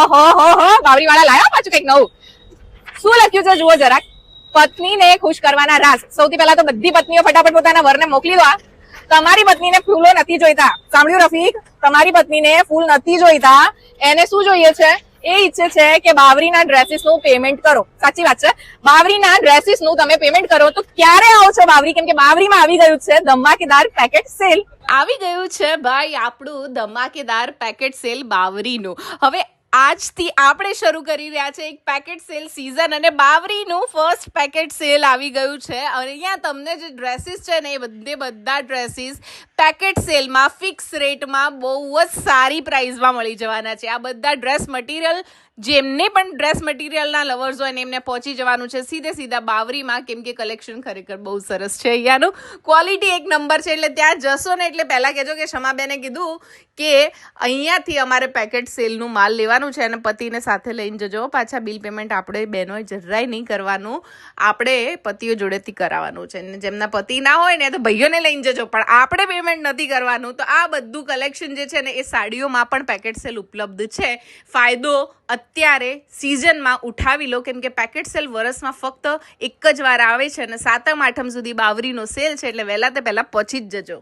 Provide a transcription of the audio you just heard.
ઓહો હો હો બાવરી વાળા લાયા પાછું કઈક નવું. શું લખ્યું છે જુઓ જરાક. પત્નીને ખુશ કરવાના રાઝ. સૌથી પહેલા તો બધી પત્નીઓ ફટાફટ પોતાના વરને મોકલી દો. તમારી પત્નીને ફૂલો નથી જોઈતા. સાંભળ્યું રફીક? તમારી પત્નીને ફૂલ નથી જોઈતા. એને શું જોઈએ છે? એ ઈચ્છે છે કે બાવરીના ડ્રેસીસ નું પેમેન્ટ કરો. સાચી વાત છે. બાવરીના ડ્રેસીસ નું તમે પેમેન્ટ કરો તો ક્યારે આવો છો બાવરી? કેમ કે બાવરીમાં આવી ગયું છે ધમાકેદાર પેકેટ સેલ. આવી ગયું છે ભાઈ આપણું ધમાકેદાર પેકેટ સેલ બાવરીનું. હવે આજથી આપણે શરૂ કરી રહ્યા છે એક પેકેટ સેલ સીઝન અને બાવરીનું ફર્સ્ટ પેકેટ સેલ આવી ગયું છે. અને અહીંયા તમને જે ડ્રેસીસ છે ને એ બધા ડ્રેસીસ પેકેટ સેલમાં ફિક્સ રેટમાં બહુ જ સારી પ્રાઇસમાં મળી જવાના છે. આ બધા ડ્રેસ મટીરિયલ જેમને પણ ડ્રેસ મટીરિયલના લવર્સ હોય ને એમને પહોંચી જવાનું છે સીધા બાવરીમાં, કેમ કે કલેક્શન ખરેખર બહુ સરસ છે. અહીંયાનું ક્વોલિટી એક નંબર છે. એટલે ત્યાં જશો ને એટલે પહેલાં કહેજો કે શમાબેને કીધું કે અહીંયાથી અમારે પેકેટ સેલનું માલ લેવાનું છે અને પતિને સાથે લઈને જજો. પાછા બિલ પેમેન્ટ આપણે બહેનોએ જરાય નહીં કરવાનું, આપણે પતિઓ જોડેથી કરાવવાનું છે. અને જેમના પતિ ના હોય ને તો ભાઈઓને લઈને જજો, પણ આપણે પેમેન્ટ નથી કરવાનું. તો આ બધું કલેક્શન જે છે ને એ સાડીઓમાં પણ પેકેટ સેલ ઉપલબ્ધ છે. ફાયદો અત્યારે સિઝનમાં ઉઠાવી લો, કેમ કે પેકેટ સેલ વર્ષમાં ફક્ત એક જ વાર આવે છે અને 7મ 8મ સુધી બાવરીનો સેલ છે. એટલે વહેલા તે પહેલાં પહોંચી જ જજો.